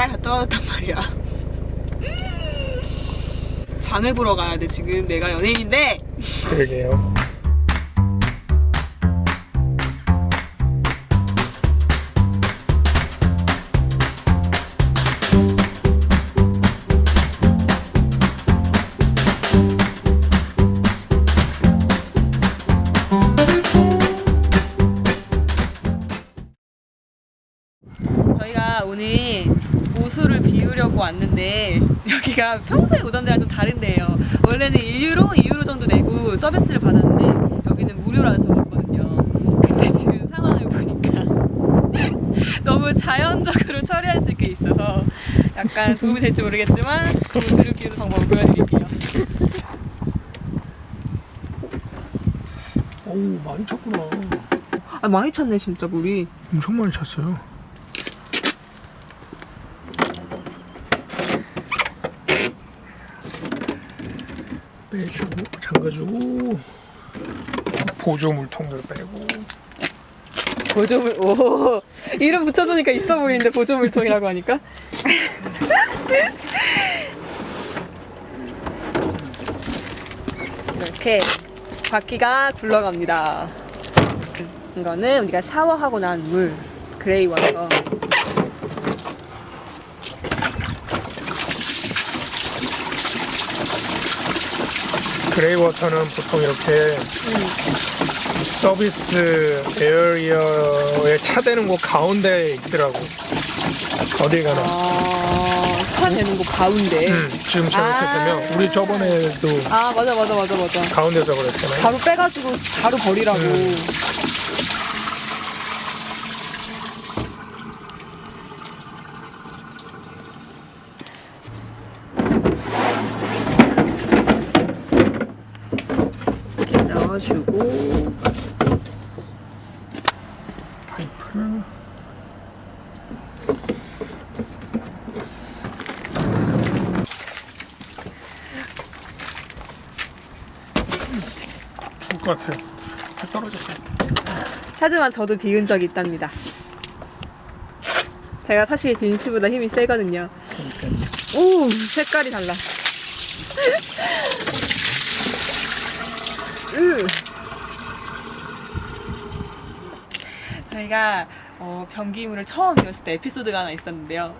쌀 다 떨어졌단 말이야. 장을 보러 가야 돼. 지금 내가 연예인인데. 그러게요. 저희가 오늘 보수를 비우려고 왔는데 여기가 평소에 오던 데랑 좀 다른데요. 원래는 1유로, 2유로 정도 내고 서비스를 받았는데 여기는 무료라서 왔거든요. 근데 지금 상황을 보니까 너무 자연적으로 처리할 수 있게 있어서 약간 도움이 될지 모르겠지만 보수를 비우는 방법을 보여드릴게요. 어우, 많이 쳤구나. 아, 많이 찼네 진짜 물이. 엄청 많이 쳤어요. 빼주고, 잠가주고, 보조 물통들 빼고. 보조물, 오, 이름 붙여주니까 있어 보이는데 보조물통이라고 하니까. 이렇게 바퀴가 굴러갑니다. 이거는 우리가 샤워하고 난 물, 그레이 워터. 그레이 워터는 보통 이렇게 서비스 에어리어에 차대는 곳 가운데에 있더라고. 어딜 가나. 차 되는 곳 가운데. 지금 저렇게 보면 우리 저번에도 아, 맞아. 가운데서 그랬잖아요. 바로 빼가지고 바로 버리라고. 이렇게 넣어주고. 파이프를 죽을 것 같아요. 다 떨어졌어요. 하지만 저도 비운 적이 있답니다. 제가 사실 빈씨보다 힘이 세거든요. 오, 색깔이 달라. 저희가 변기물을 처음 비웠을 때 에피소드가 하나 있었는데요.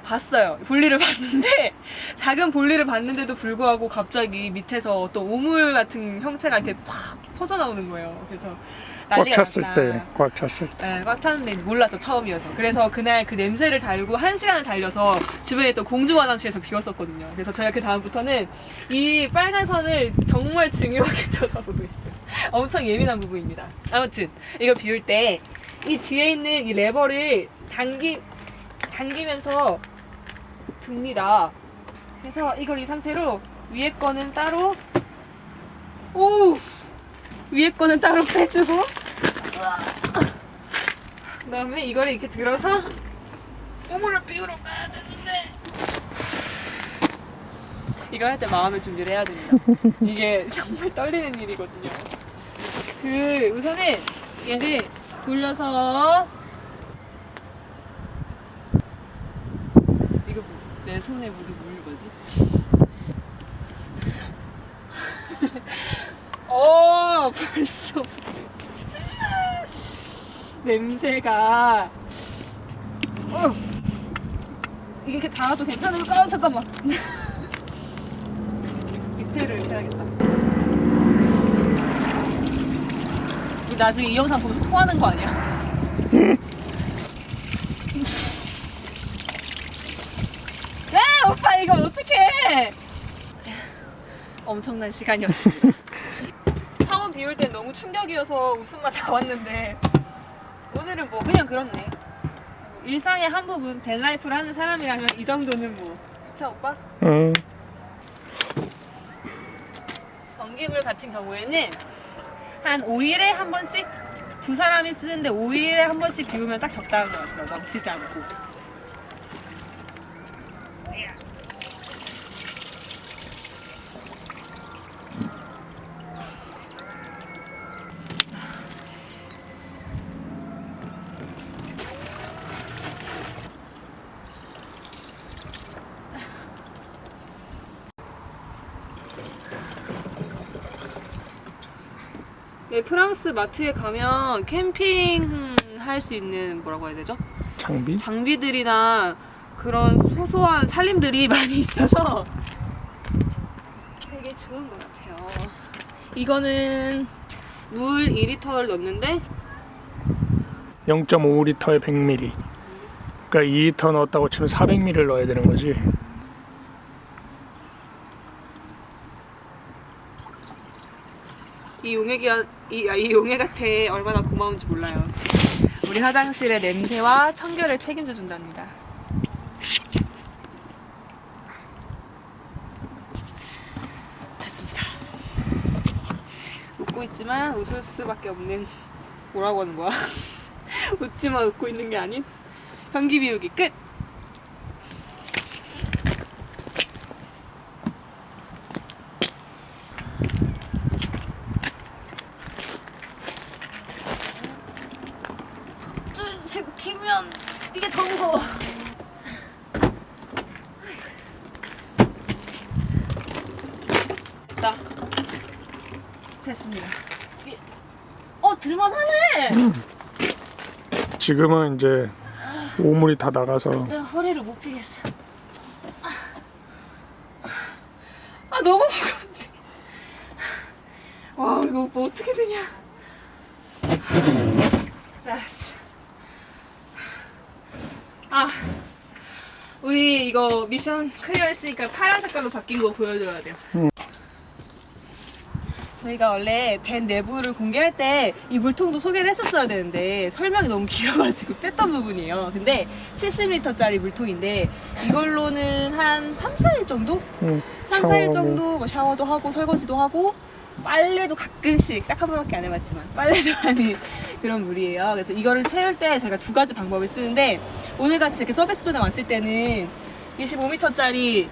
봤어요. 볼일을 봤는데 작은 볼일을 봤는데도 불구하고 갑자기 밑에서 어떤 오물 같은 형체가 이렇게 팍 퍼져나오는 거예요. 그래서 난리가 꽉 찼을 났다. 때, 꽉 찼을 때. 네, 꽉 찼는데 몰랐죠, 처음이어서. 그래서 그날 그 냄새를 달고 1시간을 달려서 주변에 또 공중 화장실에서 비웠었거든요. 그래서 저희가 그 다음부터는 이 빨간 선을 정말 중요하게 쳐다보고 있어요. 엄청 예민한 부분입니다. 아무튼 이거 비울 때 이 뒤에 있는 이 레버를 당기면서 듭니다. 그래서 이걸 이 상태로 위에 거는 따로, 위에 거는 따로 빼주고, 그 다음에 이거를 이렇게 들어서 오물을 비우러 가야 되는데, 이걸 할 때 마음의 준비를 해야 됩니다. 이게 정말 떨리는 일이거든요. 우선은 얘를 돌려서, 이거 뭐지? 내 손에 모두 물 거지? 벌써 냄새가. 이게 이렇게 닿아도 괜찮을까? 잠깐만. 밑에를 해야겠다. 우리 나중에 이 영상 보면 토하는 거 아니야? 야, 오빠 이거 어떡해! 엄청난 시간이었습니다. 처음 비울 때 너무 충격이어서 웃음만 나왔는데 오늘은 뭐 그냥 그렇네. 일상의 한 부분, 벤라이프를 하는 사람이라면 이 정도는 뭐. 그쵸, 오빠? 변기물 같은 경우에는 한 5일에 한 번씩, 두 사람이 쓰는데 5일에 한 번씩 비우면 딱 적당한 것 같아요. 넘치지 않고. 네, 프랑스 마트에 가면 캠핑 할 수 있는 뭐라고 해야 되죠? 장비? 장비들이나 그런 소소한 살림들이 많이 있어서 되게 좋은 것 같아요. 이거는 물 2리터를 넣는데 0.5리터에 100ml. 그러니까 2리터 넣었다고 치면 400ml를 넣어야 되는 거지. 이 용액한테 얼마나 고마운지 몰라요. 우리 화장실의 냄새와 청결을 책임져 준답니다. 됐습니다. 웃고 있지만 웃을 수밖에 없는, 뭐라고 하는 거야? 웃지만 웃고 있는 게 아닌 변기 비우기 끝! 키면 이게 더 무거워. 됐다. 됐습니다. 들만하네. 지금은 이제 오물이 다 나가서 내가 허리를 못 피겠어. 너무 무거운데. 와, 이거 뭐 어떻게 되냐. 됐어. 우리 이거 미션 클리어 했으니까 파란 색깔로 바뀐 거 보여줘야 돼요. 저희가 원래 밴 내부를 공개할 때 이 물통도 소개를 했었어야 되는데 설명이 너무 길어가지고 뺐던 부분이에요. 근데 70리터짜리 물통인데 이걸로는 한 3, 4일 정도? 3, 4일 정도 뭐 샤워도 하고 설거지도 하고 빨래도 가끔씩, 딱 한 번밖에 안 해봤지만 빨래도 하는 그런 물이에요. 그래서 이거를 채울 때 저희가 두 가지 방법을 쓰는데, 오늘같이 이렇게 서비스존에 왔을 때는 25m짜리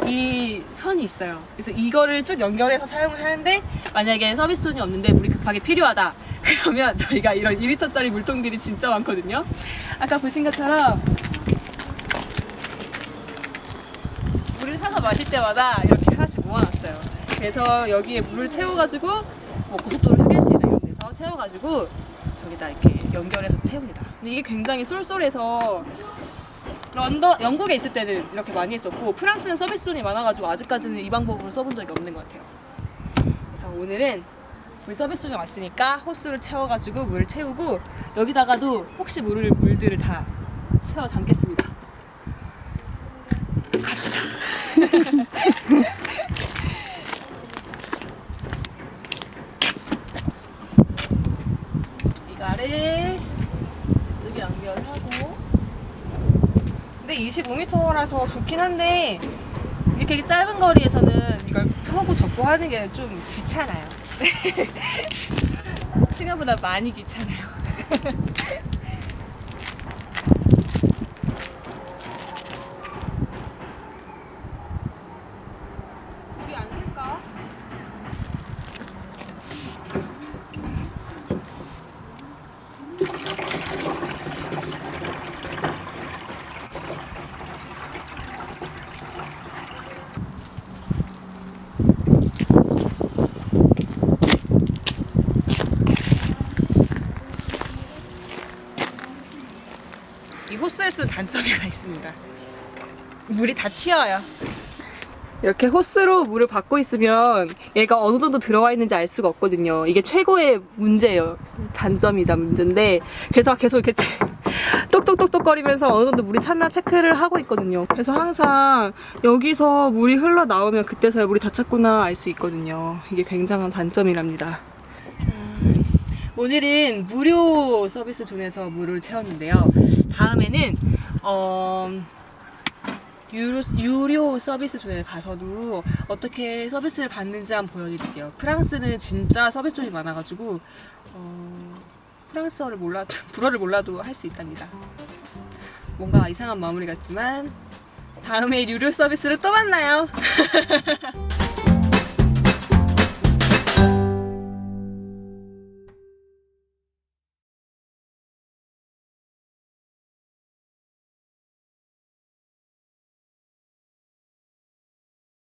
이 선이 있어요. 그래서 이거를 쭉 연결해서 사용을 하는데, 만약에 서비스존이 없는데 물이 급하게 필요하다 그러면 저희가 이런 2리터짜리 물통들이 진짜 많거든요. 아까 보신 것처럼 물을 사서 마실 때마다 이렇게 하나씩 모아놨어요. 그래서 여기에 물을 채워가지고 뭐 고속도로 휴게실이나 이런 데서 채워가지고 저기다 이렇게 연결해서 채웁니다. 근데 이게 굉장히 쏠쏠해서 영국에 있을 때는 이렇게 많이 했었고, 프랑스는 서비스존이 많아가지고 아직까지는 이 방법으로 써본 적이 없는 것 같아요. 그래서 오늘은 우리 서비스존에 왔으니까 호스를 채워가지고 물을 채우고, 여기다가도 혹시 모를 물들을 다 채워 담겠습니다. 갑시다. 이거를 이쪽에 연결을 하고, 근데 25m라서 좋긴 한데 이렇게 짧은 거리에서는 이걸 펴고 접고 하는 게 좀 귀찮아요. 생각보다 많이 귀찮아요. 물이 안 셀까? 이 호스에 쓰는 단점이 하나 있습니다. 물이 다 튀어요. 이렇게 호스로 물을 받고 있으면 얘가 어느 정도 들어와 있는지 알 수가 없거든요. 이게 최고의 문제예요. 단점이자 문제인데, 그래서 계속 이렇게 똑똑똑똑 거리면서 어느 정도 물이 찼나 체크를 하고 있거든요. 그래서 항상 여기서 물이 흘러나오면 그때서야 물이 다 찼구나 알 수 있거든요. 이게 굉장한 단점이랍니다. 오늘은 무료 서비스 존에서 물을 채웠는데요. 다음에는 유료 서비스 존에 가서도 어떻게 서비스를 받는지 한번 보여드릴게요. 프랑스는 진짜 서비스 존이 많아가지고 프랑스어를 몰라도, 불어를 몰라도 할 수 있답니다. 뭔가 이상한 마무리 같지만 다음에 유료 서비스를 또 만나요.